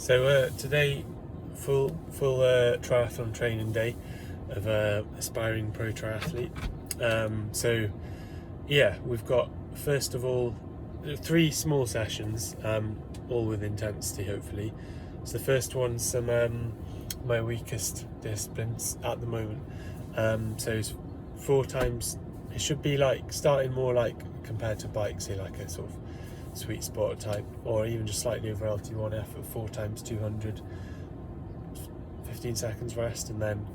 So today, full triathlon training day of aspiring pro triathlete. So yeah, we've got first of all 3 small sessions, all with intensity hopefully. So the first one's some my weakest disciplines at the moment. So it's 4 times. It should be like starting more like compared to bikes, say like a sort of sweet spot type, or even just slightly over LT1 effort, 4 times 200, 15 seconds rest, and then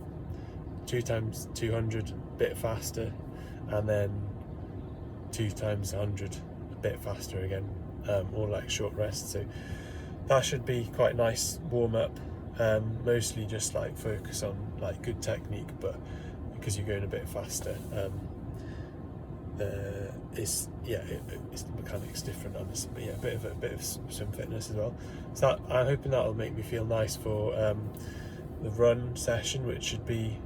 2 times 200 a bit faster, and then 2 times 100 a bit faster again, all like short rest. So that should be quite nice warm up. Mostly just like focus on like good technique, but because you're going a bit faster, it's the mechanics different on this, but yeah, a bit of swim fitness as well. So I'm hoping that'll make me feel nice for the run session, which should be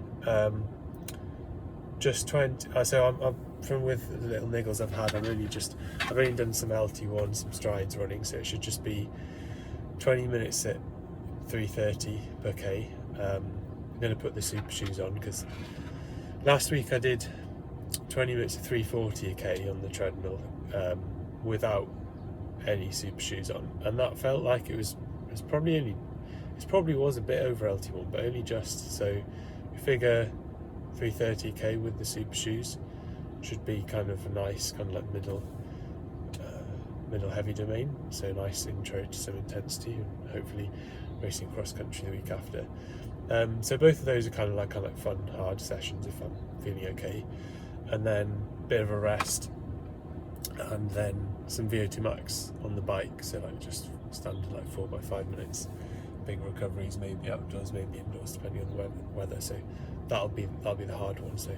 just 20. So I'm from with the little niggles I've had. I've only done some LT1, some strides running, so it should just be 20 minutes at 3:30 per k. I'm going to put the super shoes on because last week I did 20 minutes at 3:40 a k on the treadmill without any super shoes on, and that felt like it probably was a bit over LT1, but only just. So you figure 3:30 k with the super shoes should be kind of a nice kind of like middle heavy domain, so nice intro to some intensity, and hopefully racing cross country the week after. So both of those are kind of like fun hard sessions if I'm feeling okay, and then a bit of a rest, and then some VO2 max on the bike, so like just standard like 4 by 5 minutes, big recoveries, maybe outdoors, maybe indoors, depending on the weather. So that'll be the hard one. So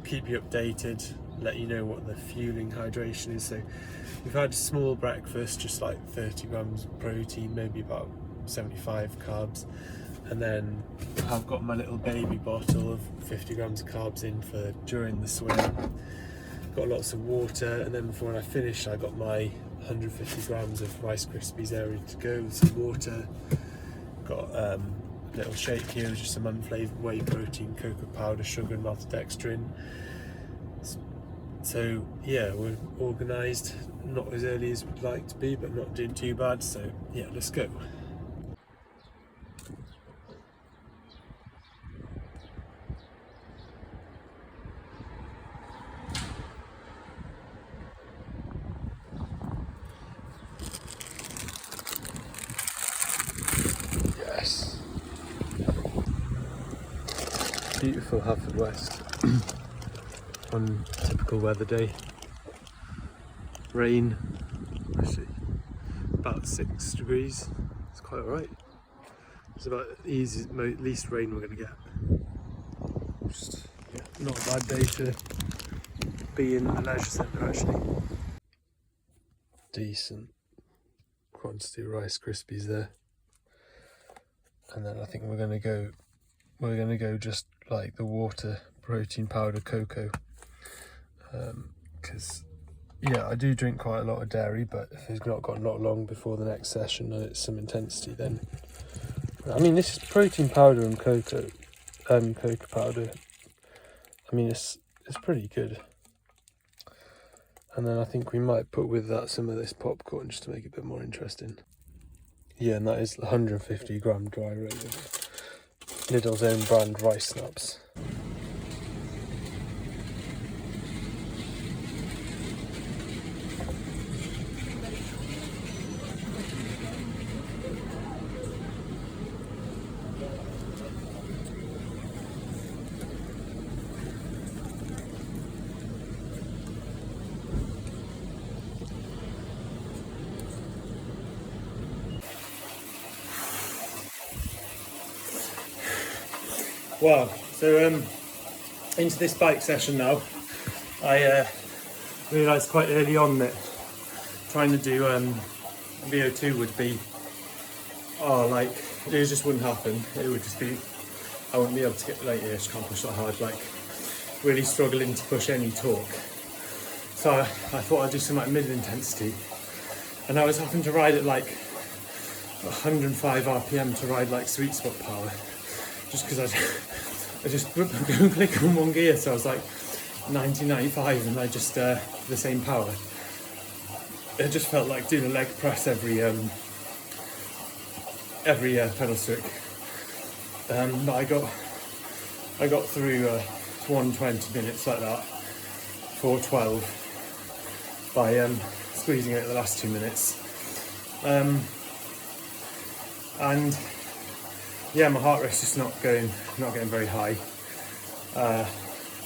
keep you updated, let you know what the fueling hydration is. So we've had a small breakfast, just like 30 grams protein, maybe about 75 carbs, and then I've got my little baby bottle of 50 grams of carbs in for during the swim. Got lots of water, and then before I finish I got my 150 grams of Rice Krispies there ready to go with some water. Got a little shake here with just some unflavoured whey protein, cocoa powder, sugar and maltodextrin. So yeah, we're organised, not as early as we'd like to be, but not doing too bad. So yeah, let's go. Yes. Beautiful Haverfordwest on a typical weather day. Rain, actually about 6 degrees. It's quite alright. It's about the least rain we're going to get. Just not a bad day to be in the leisure centre actually. Decent quantity of Rice Krispies there. And then I think we're gonna go just like the water, protein powder, cocoa, because yeah, I do drink quite a lot of dairy, but if it's not got not long before the next session and it's some intensity, then I mean this is protein powder and cocoa powder. I mean it's pretty good. And then I think we might put with that some of this popcorn just to make it a bit more interesting. Yeah, and that is 150 gram dry rate of Lidl's own brand rice snaps. Wow, so into this bike session now. I realised quite early on that trying to do VO2 would be, like, it just wouldn't happen. It would just be, I wouldn't be able to get, like, I just can't push that hard, like, really struggling to push any torque. So I thought I'd do some like mid intensity, and I was having to ride at like 105 RPM to ride like sweet spot power, just because I just go and click on one gear, so I was like 90, 95, and I just the same power. It just felt like doing a leg press every pedal stroke. But I got through 120 minutes like that, 4:12, by squeezing it at the last 2 minutes. And yeah, my heart rate's just not getting very high.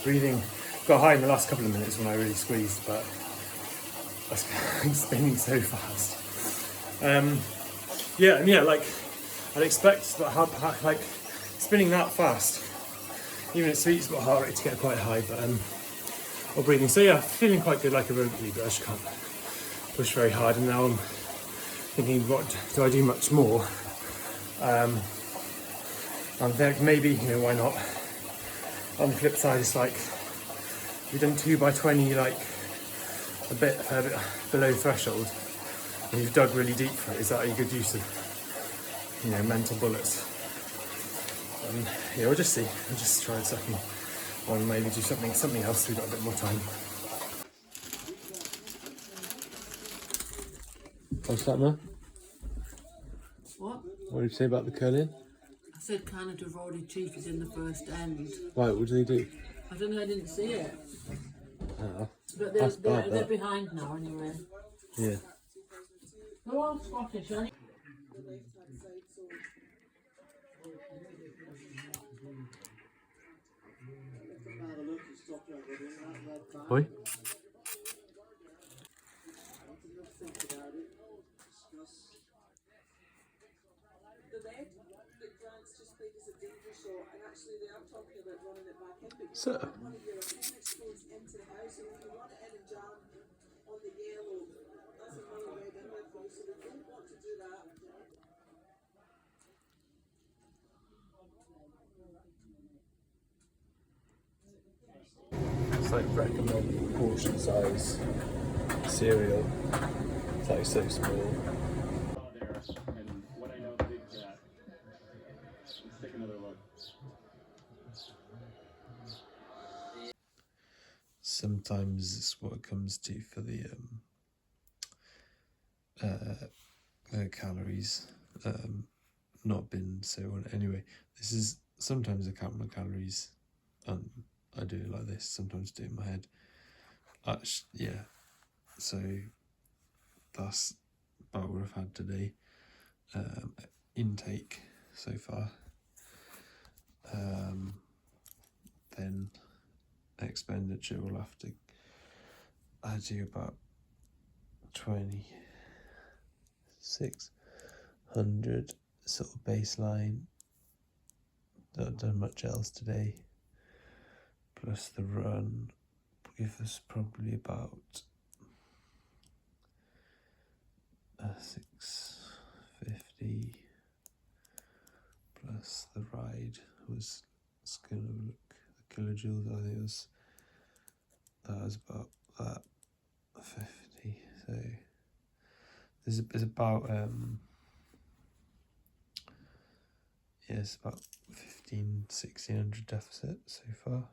Breathing got high in the last couple of minutes when I really squeezed, but I'm spinning so fast. Yeah, like I'd expect that like spinning that fast, even at sweet spot heart rate, to get quite high, but or breathing. So yeah, feeling quite good, like aerobically, but I just can't push very hard. And now I'm thinking, what do I do much more? And think maybe, why not? On the flip side, it's like we've done 2x20, like a bit below threshold, and you've dug really deep for it. Is that a good use of, mental bullets? Yeah, we'll just see. We'll just try a second, or maybe do something else. We've got a bit more time. What's that, man? What? What did you say about the curling? I said Canada Roadie Chief is in the first end. Right, what do they do? I don't know, I didn't see it. Oh, But they're behind now anyway. yeah. They're all Scottish, aren't Oi? So, it's like recommended portion size cereal. It's like so small. Sometimes it's what it comes to for the calories. Not been so on. Anyway, this is sometimes I count my calories, and I do it like this. Sometimes do it in my head. Yeah. So that's about what I've had today. Intake so far. Then expenditure will have to. I do about 2,600 sort of baseline. Not done much else today. Plus the run give us probably about 650. Plus the ride was going to look the kilojoules. I think that was about that 50. So there's about it's about 1,500-1,600 deficit so far.